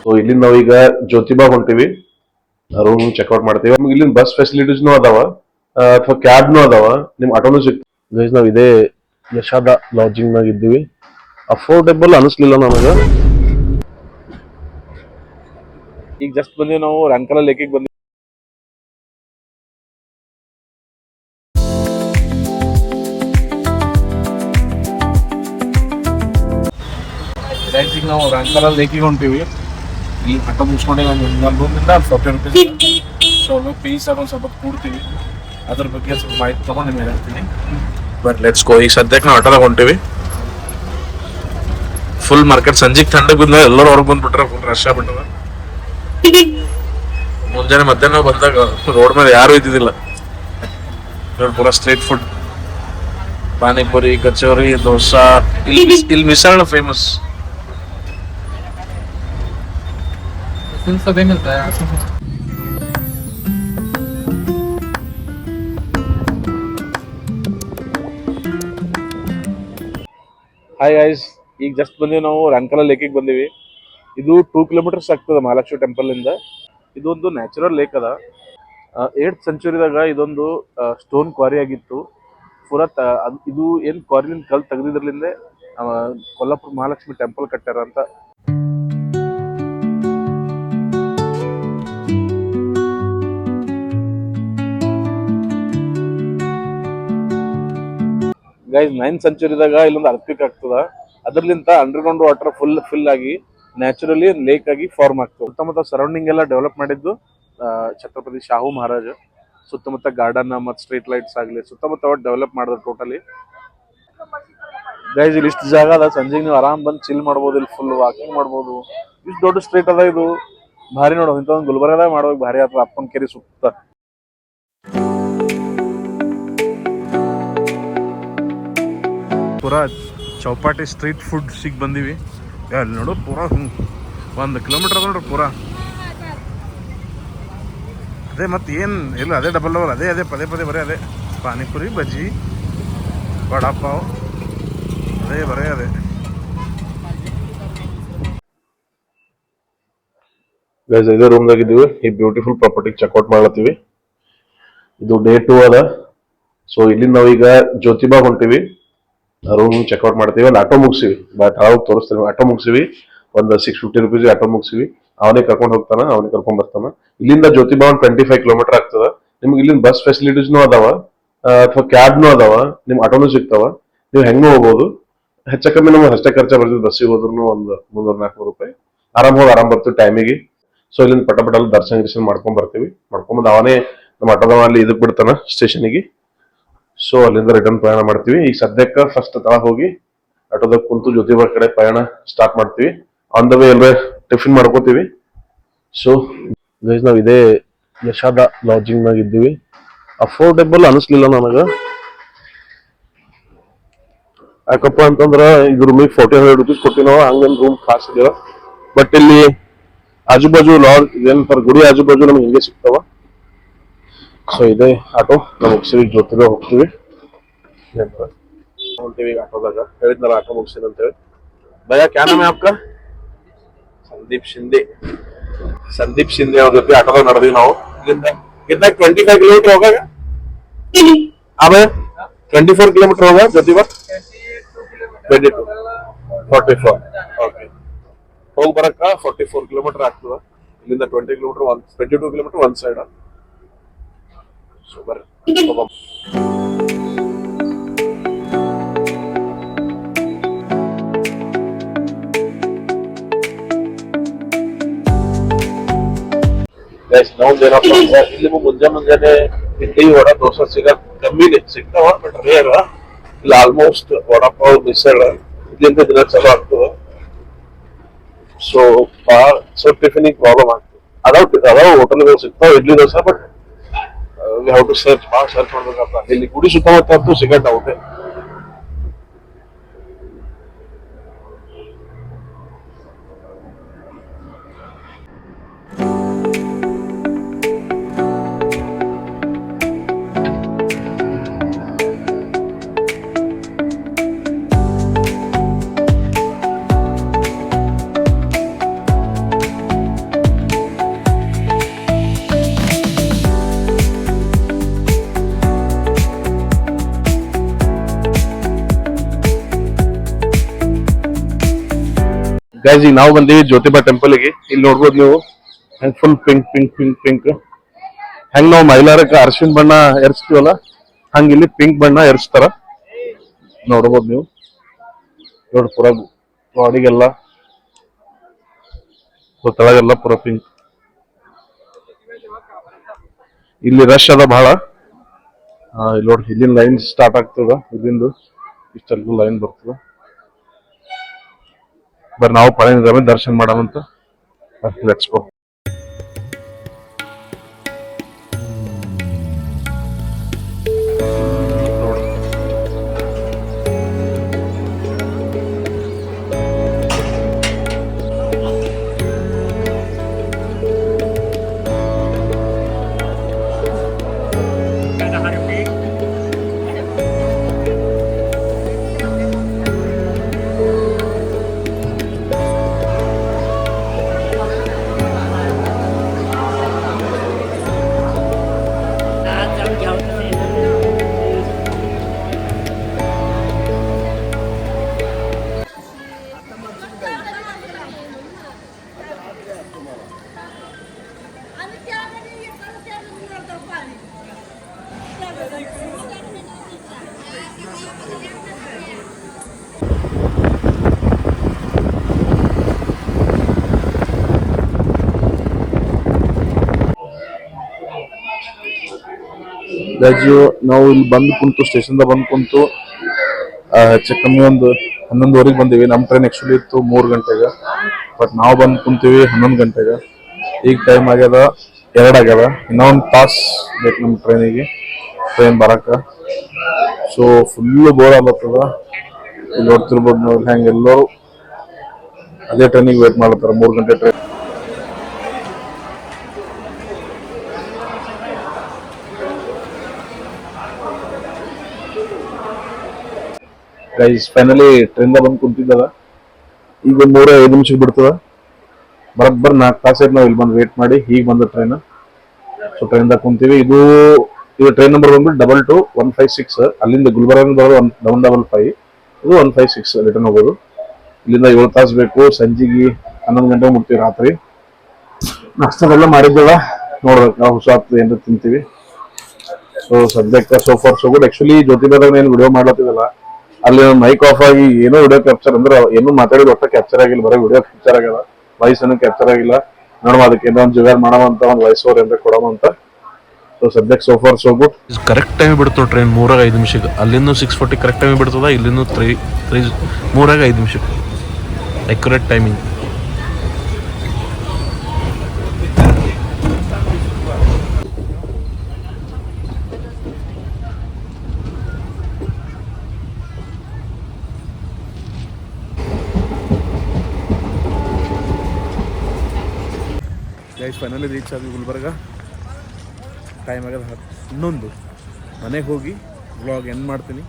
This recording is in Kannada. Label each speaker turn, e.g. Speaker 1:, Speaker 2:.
Speaker 1: ಸೊ ಇಲ್ಲಿಂದ ನಾವೀಗ ಜ್ಯೋತಿಬಾ ಹೊಂಟಿವಿ. ರೂಮ್ ಚೆಕ್ಔಟ್ ಮಾಡ್ತೀವಿ. ನಮ್ಗೆ ಇಲ್ಲಿಂದ ಬಸ್ ಫೆಸಿಲಿಟೀಸ್ನು ಅದಾವ ಅಥವಾ ಕ್ಯಾಬ್ನು ಅದಾವ, ನಿಮ್ ಆಟೋನು ಸಿಗ್ತದೆ. ಗೈಸ್ ನಾವ್ ಇದೇ ಯಶಾದ ಲಾಡ್ಜಿಂಗ್ ನಾಗ ಇದ್ದೀವಿ. ಅಫೋರ್ಡೆಬಲ್ ಅನಿಸ್ಲಿಲ್ಲ ನನಗ.
Speaker 2: ಈಗ ಜಸ್ಟ್ ಬಂದಿವಿ ನಾವು ರಂಕಲ ಲೇಕಿಗೆ ಬಂದಿವಿ. ಈಗ ನಾವು ರಂಕಲ ಲೇಕಿಗೆ ಹೊಂಟಿವಿ. ಇಲ್ಲಿ ಆಟೋ ಮುಗಿಸ್ಕೊಂಡೆ ಒಂದು ರೂಮಿಂದ 40 ರೂಪೀಸ್. ಸೊ ಪೀಸ್ ಒಂದು ಸ್ವಲ್ಪ ಕೂಡ್ತೀವಿ, ಅದ್ರ ಬಗ್ಗೆ ಸ್ವಲ್ಪ ಮಾಹಿತಿ ತಗೊಂಡು ನಿಮ್ಗೆ ಹೇಳ್ತೀನಿ. But let's go. ಈಗ ಸದ್ಯಕ್ಕೆ ನಾವು ಆಟೋದಾಗ ಹೊಂಟಿವಿ. ಫುಲ್ ಮಾರ್ಕೆಟ್ ಸಂಜೆಗೆ ಥಂಡಗೆ ಬಂದ ಎಲ್ಲರೂ ಹೊರಗೆ ಬಂದ್ಬಿಟ್ರೆ ಫುಲ್ ರಶ್ ಆಗ್ಬಿಟ್ಟದ. ಮುಂಜಾನೆ ಮಧ್ಯಾಹ್ನ ಬಂದಾಗ ರೋಡ್ ಮೇಲೆ ಯಾರು ಇದ್ದಿದ್ದಿಲ್ಲ. ಪೂರಾ ಸ್ಟ್ರೀಟ್ ಫುಡ್, ಪಾನಿಪುರಿ, ಕಚೋರಿ, ದೋಸಾ. ಇಲ್ಲಿ ಮಿಸಲ್ ಫೇಮಸ್. ಹಾಯ್ ಗೈಸ್, ಈಗ ಜಸ್ಟ್ ಬಂದಿವಿ ನಾವು ರಂಕಲ ಲೇಕಿಗೆ ಬಂದಿವಿ. ಇದು 2 ಕಿಲೋಮೀಟರ್ಸ್ ಆಗ್ತದೆ ಮಹಾಲಕ್ಷ್ಮಿ ಟೆಂಪಲ್ ಇಂದ. ಇದೊಂದು ನ್ಯಾಚುರಲ್ ಲೇಕ್ ಅದ. 8th ಸೆಂಚುರಿದಾಗ ಇದೊಂದು ಸ್ಟೋನ್ ಕ್ವಾರಿ ಆಗಿತ್ತು. ಪೂರಾ ಇದು ಏನ್ ಕ್ವಾರಿಲಿಂದ ಕಲ್ ತೆಗೆದಿದ್ರಲಿಂದ ಕೊಲ್ಲಾಪುರ ಮಹಾಲಕ್ಷ್ಮಿ ಟೆಂಪಲ್ ಕಟ್ಟಾರ ಅಂತ. ಗೈಸ್ 9th ಸೆಂಚುರಿದಾಗ ಇಲ್ಲೊಂದು ಅರ್ಥಕ್ವೇಕ್ ಆಗ್ತದ. ಅದ್ರಲಿಂತ ಅಂಡರ್ಗ್ರೌಂಡ್ ವಾಟರ್ ಫಿಲ್ ಆಗಿ ನ್ಯಾಚುರಲಿ ಲೇಕ್ ಆಗಿ ಫಾರ್ಮ್ ಆಗ್ತದೆ. ಸುತ್ತಮುತ್ತ ಸರೌಂಡಿಂಗ್ ಎಲ್ಲ ಡೆವಲಪ್ ಮಾಡಿದ್ದು ಛತ್ರಪತಿ ಶಾಹು ಮಹಾರಾಜ. ಸುತ್ತಮುತ್ತ ಗಾರ್ಡನ್ ಮತ್ತು ಸ್ಟ್ರೀಟ್ ಲೈಟ್ಸ್ ಆಗಲಿ ಸುತ್ತಮುತ್ತ ಡೆವಲಪ್ ಮಾಡಿದ್ರು ಟೋಟಲಿ. ಗೈಸ್ ಇಲ್ಲಿ ಇಷ್ಟು ಜಾಗ ಅದ, ಸಂಜೆಗೆ ನೀವು ಆರಾಮ್ ಬಂದು ಚಿಲ್ ಮಾಡ್ಬೋದು. ಇಲ್ಲಿ ಫುಲ್ ವಾಕಿಂಗ್ ಮಾಡ್ಬೋದು. ಇಷ್ಟು ದೊಡ್ಡ ಸ್ಟ್ರೀಟ್ ಅದ, ಇದು ಭಾರಿ ನೋಡೋ. ಇಂಥ ಒಂದು ಗುಲ್ಬರ್ಗದಾಗ ಮಾಡೋಕೆ ಭಾರಿ ಆಗ್ತದೆ. ಅಪ್ಪನ ಕೆರೆ ಸುತ್ತ ಪೂರಾ ಚೌಪಾಟಿ ಸ್ಟ್ರೀಟ್ ಫುಡ್ ಸಿಗ್ ಬಂದೀವಿ. ಅಲ್ಲಿ ನೋಡು ಪೂರಾ 1 ಕಿಲೋಮೀಟರ್ ಅದ ನೋಡ್ರಿ ಪೂರಾ. ಅದೇ ಮತ್ತೆ ಏನು ಇಲ್ಲ, ಅದೇ ಡಬಲ್ ಅದೇ ಪದೇ ಬರೀ ಅದೇ ಪಾನಿಪುರಿ, ಬಜ್ಜಿ, ವಡಾಪಾವ್, ಬರೇ ಅದೇ.
Speaker 1: ಗೈಸ್ ಇದೇ ರೂಮ್ದಾಗ ಇದ್ದೀವಿ. ಈ ಬ್ಯೂಟಿಫುಲ್ ಪ್ರಾಪರ್ಟಿಗೆ ಚೆಕ್ಔಟ್ ಮಾಡ್ಲತ್ತೀವಿ. ಇದು ಡೇ 2 ಅದ. ಸೊ ಇಲ್ಲಿಂದ ನಾವೀಗ ಜ್ಯೋತಿಬಾ ಹೊಂಟಿವಿ. ರೂಮ್ ಚೆಕ್ಔಟ್ ಮಾಡ್ತೀವಿ. ಒಂದು ಆಟೋ ಮುಗಿಸಿವಿ, ಬಟ್ ಅವಾಗ ತೋರಿಸ್ತೀವಿ. ಆಟೋ ಮುಗಿಸಿವಿ, ಒಂದು 650 ರೂಪೀಸ್ ಆಟೋ ಮುಗಿಸಿವಿ. ಅವನೇ ಕರ್ಕೊಂಡು ಹೋಗ್ತಾನ, ಅವನೇ ಕರ್ಕೊಂಡ್ ಬರ್ತಾನ. ಇಲ್ಲಿಂದ ಜ್ಯೋತಿಬಾ ಒಂದು 25 ಕಿಲೋಮೀಟರ್ ಆಗ್ತದ. ನಿಮ್ಗೆ ಇಲ್ಲಿಂದ ಬಸ್ ಫೆಸಿಲಿಟೀಸ್ನು ಅದಾವ ಅಥವಾ ಕ್ಯಾಬ್ನು ಅದಾವ, ನಿಮ್ ಆಟೋನು ಸಿಗ್ತಾವ. ನೀವು ಹೆಂಗೂ ಹೋಗ್ಬೋದು. ಹೆಚ್ಚ ಕಮ್ಮಿ ನಮ್ಗೆ ಅಷ್ಟೇ ಖರ್ಚ ಬರ್ತದೆ. ಬಸ್ಸಿಗೆ ಹೋದ್ರು ಒಂದು 300-400 ರೂಪಾಯಿ. ಆರಾಮ್ ಬರ್ತೀವಿ ಟೈಮಿಗೆ. ಸೊ ಇಲ್ಲಿಂದ ಪಟಪಟಲ್ಲಿ ದರ್ಶನ ಮಾಡ್ಕೊಂಡ್ ಬರ್ತೀವಿ. ಮಾಡ್ಕೊಂಬಂದು ಅವನೇ ನಮ್ಮ ಆಟೋದವ ಅಲ್ಲಿ ಇದಕ್ ಬಿಡ್ತಾನ ಸ್ಟೇಷನ್ಗೆ. ಸೊ ಅಲ್ಲಿಂದ ರಿಟರ್ನ್ ಪ್ರಯಾಣ ಮಾಡ್ತೀವಿ. ಈಗ ಸದ್ಯಕ್ಕೆ ಫಸ್ಟ್ ತಳ ಹೋಗಿ ಆಟೋದಾಗ ಕುಂತು ಜ್ಯೋತಿಬಾ ಕಡೆ ಪ್ರಯಾಣ ಸ್ಟಾರ್ಟ್ ಮಾಡ್ತೀವಿ. ಆನ್ ದ ವೇ ಎಲ್ಲ ಟಿಫಿನ್ ಮಾಡ್ಕೋತೀವಿ. ಸೊ ಗೈಸ್ ನಾವ್ ಇದೇ ಯಶಾದ ಲಾಡ್ಜಿಂಗ್ ನಾಗ ಇದ್ದೀವಿ. ಅಫೋರ್ಡೆಬಲ್ ಅನಿಸ್ಲಿಲ್ಲ ನನಗ. ಯಾಕಪ್ಪ ಅಂತಂದ್ರ ಇದು ರೂಮಿಗೆ 1400 ರೂಪೀಸ್ ಕೊಟ್ಟಿವಿ ನಾವು. ಹಂಗೇನ್ ರೂಮ್ ಖಾಸ್ ಇದೆಯಲ್ಲ. ಬಟ್ ಇಲ್ಲಿ ಆಜು ಬಾಜು ಲಾಡ್ಜ್ ಏನಂತಾರ, ಗುಡಿ ಆಜು ಬಾಜು ನಮ್ಗೆ ಹಿಂಗೆ ಸಿಗ್ತಾವ. ಸೊ ಇದೇ ಆಟೋ ನಾವು ಮುಗಿಸಿವಿ, ಜ್ಯೋತಿಬಾ ಹೋಗ್ತೀವಿ. ಹೊಂಟಿವಿ ಆಟೋದಾಗ. ಹೇಳಿದ್ನಲ್ಲ ಆಟೋ ಮುಗಿಸಿನ ಅಂತೇಳಿ. ಭಯ ಕ್ಯಾ ನಾಮ್ ಹೈ ಆಪ್ಕಾ? ಸಂದೀಪ್ ಶಿಂದೆ ಅವ್ರ ಜೊತೆ ಆಟೋದಾಗ ನಡೆದಿವಿ ನಾವು. ಇಲ್ಲಿಂದ 25 ಕಿಲೋಮೀಟರ್ ಹೋಗಾಗ 24 ಕಿಲೋಮೀಟರ್ ಹೋಗ ಜ್ಯೋತಿಬಾ 22 44. ಓಕೆ, ಹೋಗಿ ಬರಕ್ಕ 44 ಕಿಲೋಮೀಟರ್ ಆಗ್ತದ. ಇಲ್ಲಿಂದ 22 ಕಿಲೋಮೀಟರ್ ಒಂದ್ ಸೈಡ್. ಸೊ ಬರ್ರಿ ನಾವೇನಪ್ಪ ಇಲ್ಲಿ ಮುಂಜಾನೆ ಇಡ್ಲಿ, ವಡ, ದೋಸೆ ಸಿಗೋದ್ ಕಮ್ಮಿನೇ ಸಿಗ್ತಾವ, ಬಟ್ ರೇರ್. ಇಲ್ಲಿ ಆಲ್ಮೋಸ್ಟ್ ವಡಾಪಾವ್, ಮಿಸಲ್ ಇಲ್ಲಿಂದ ದಿನ ಚಲೋ ಆಗ್ತದೆ. ಸೊ ಟಿಫಿನಿಗೆ ಪ್ರಾಬ್ಲಮ್ ಆಗ್ತದೆ. ಅದಾವ ಹೋಟೆಲ್ಗಳು ಸಿಗ್ತಾವ idli, dosa. But we have to search ಮಾಡ್ಬೇಕಪ್ಪ. ಇಲ್ಲಿ ಗುಡಿ ಸುತ್ತಮುತ್ತ ಅಂತೂ ಸಿಗಟ್ ಔಟೇ.
Speaker 2: ಗೈಸ್ ಈಗ ನಾವು ಬಂದೀವಿ ಜ್ಯೋತಿಬಾ ಟೆಂಪಲ್ಗೆ. ಇಲ್ಲಿ ನೋಡ್ಬೋದು ನೀವು ಹೆಂಗ್ full pink pink pink pink. ಹೆಂಗ್ ನಾವು ಮೈಲಾರಕ್ಕೆ ಅರಿಶಿನ ಬಣ್ಣ ಎರಚ್ತೀವಲ್ಲ ಹಂಗ ಇಲ್ಲಿ ಪಿಂಕ್ ಬಣ್ಣ ಎರಚ್ತಾರ. ನೋಡ್ಬೋದು ನೀವು ನೋಡಿ ಪೂರ ಬಾಡಿಗೆಲ್ಲ ತೆಳಗೆಲ್ಲ ಪೂರ ಪಿಂಕ್. ಇಲ್ಲಿ ರಶ್ ಅದ ಬಹಳ. ಇಲ್ಲಿ ನೋಡಿ ಇಲ್ಲಿಂದ ಲೈನ್ ಸ್ಟಾರ್ಟ್ ಆಗ್ತದ. ಇಲ್ಲಿಂದ ಇಷ್ಟೆಲ್ಲ ಲೈನ್ ಬರ್ತದ. ಬರ್ರಿ ನಾವು ಪಳನಿಧಾಮ ದರ್ಶನ ಮಾಡೋಣಂತ. Let's go. ನಾವು ಇಲ್ಲಿ ಬಂದು ಕುಂತು ಸ್ಟೇಷನ್ ಬಂದು ಕುಂತು ಹೆಚ್ಚು ಕಮ್ಮಿ ಒಂದು 11:30 ಬಂದೀವಿ. ನಮ್ಮ ಟ್ರೈನ್ ಆಕ್ಚುಲಿ ಇತ್ತು 3 ಗಂಟೆಗೆ. ಬಟ್ ನಾವು ಬಂದು ಕುಂತೀವಿ 11 ಗಂಟೆಗೆ. ಈಗ ಟೈಮ್ ಆಗ್ಯದ 2 ಆಗ್ಯದ. ಇನ್ನೊಂದು ತಾಸು ಬೇಕು ನಮ್ಮ ಟ್ರೈನ್ ಬರಕ. ಸೊ ಫುಲ್ಲು ಬೋರ್ ಆಗ್ಲತ್ತದ. ಇಲ್ಲಿ ನೋಡ್ತಿರ್ಬೋದು ನೋಡಿ ಹೆಂಗೆ ಎಲ್ಲರೂ ಅದೇ ಟ್ರೈನಿಗೆ ವೇಟ್ ಮಾಡ್ತಾರ. 3 ಗಂಟೆ ಟ್ರೈನ್. ಗೈಸ್ ಫೈನಲಿ ಟ್ರೈನ್ ಬಂದು ಕುಂತಿದ್ದದ. ಈಗ 3-5 ನಿಮಿಷಕ್ಕೆ ಬಿಡ್ತದ. ಬರೋಬ್ಬರ್ 4 ತಾಸು ಆಯ್ತು ನಾವು ಇಲ್ಲಿ ಬಂದು ವೇಟ್ ಮಾಡಿ. ಈಗ ಬಂದ ಟ್ರೈನ್. ಸೊ ಟ್ರೈನ್ದಾಗ ಕುಂತೀವಿ. ಇದು ಟ್ರೈನ್ ನಂಬರ್ ಬಂದ್ಬಿಟ್ಟು 22156. ಅಲ್ಲಿಂದ ಗುಲ್ಬರ್ಗ ಬರೋದು 155. ಇದು 156 ರಿಟರ್ನ್ ಹೋಗೋದು. ಇಲ್ಲಿಂದ 7 ತಾಸು ಬೇಕು. ಸಂಜೆಗೆ 11 ಗಂಟೆಗೆ ಮುಟ್ತೀವಿ ರಾತ್ರಿ. ನಾಷ್ಟದೆಲ್ಲ ಮಾಡಿದ್ದೇವ. ನೋಡ್ಬೇಕು ನಾವು ಹೊಸ ಆಗ್ತದೆ ಏನಾರು ತಿಂತೀವಿ. ಸೊ ಸದ್ಯಕ್ಕೆ so for so good. Actually ಜ್ಯೋತಿಬಾದಾಗ ಏನು ವಿಡಿಯೋ ಮಾಡ್ಲತ್ತಿದಲ್ಲ ಅಲ್ಲಿ ಮೈಕ್ ಆಫ್ ಆಗಿ ಏನೋ ವಿಡಿಯೋ ಕ್ಯಾಪ್ಚರ್ ಅಂದ್ರೆ ಏನು ಮಾತಾಡಿದ ಒಟ್ಟ ಕ್ಯಾಪ್ಚರ್ ಆಗಿಲ್ಲ. ಬರೀ ವಿಡಿಯೋ ಕ್ಯಾಪ್ಚರ್ ಆಗ್ಯದ. ವಾಯ್ಸ್ ಏನು ಕ್ಯಾಪ್ಚರ್ ಆಗಿಲ್ಲ. ನೋಡುವ ಅದಕ್ಕೆ ಏನೋ ಒಂದು ಜುಗಾರ್ ಮಾಡೋವಂತ ಒಂದು ವಾಯ್ಸ್ ಓವರ್ ಏನಾರ ಕೊಡೋವಂತ. ಸೊ ಸದ್ಯಕ್ಕೆ so for so good. Correct time ಬಿಡ್ತದೆ ಟ್ರೈನ್ 3-5 ನಿಮಿಷಕ್ಕೆ. ಅಲ್ಲಿಂದ 6:40 ಕರೆಕ್ಟ್ ಟೈಮ್ ಬಿಡ್ತದ. ಇಲ್ಲಿಂದ 3-5 ನಿಮಿಷಕ್ಕೆ accurate timing. Guys finally reach ಆದ್ವಿ ಗುಲ್ಬರ್ಗ. ಟೈಮ್ ಆಗೋದು 11. ಮನೆಗೆ ಹೋಗಿ ವ್ಲಾಗ್ ಎಂಡ್ ಮಾಡ್ತೀನಿ.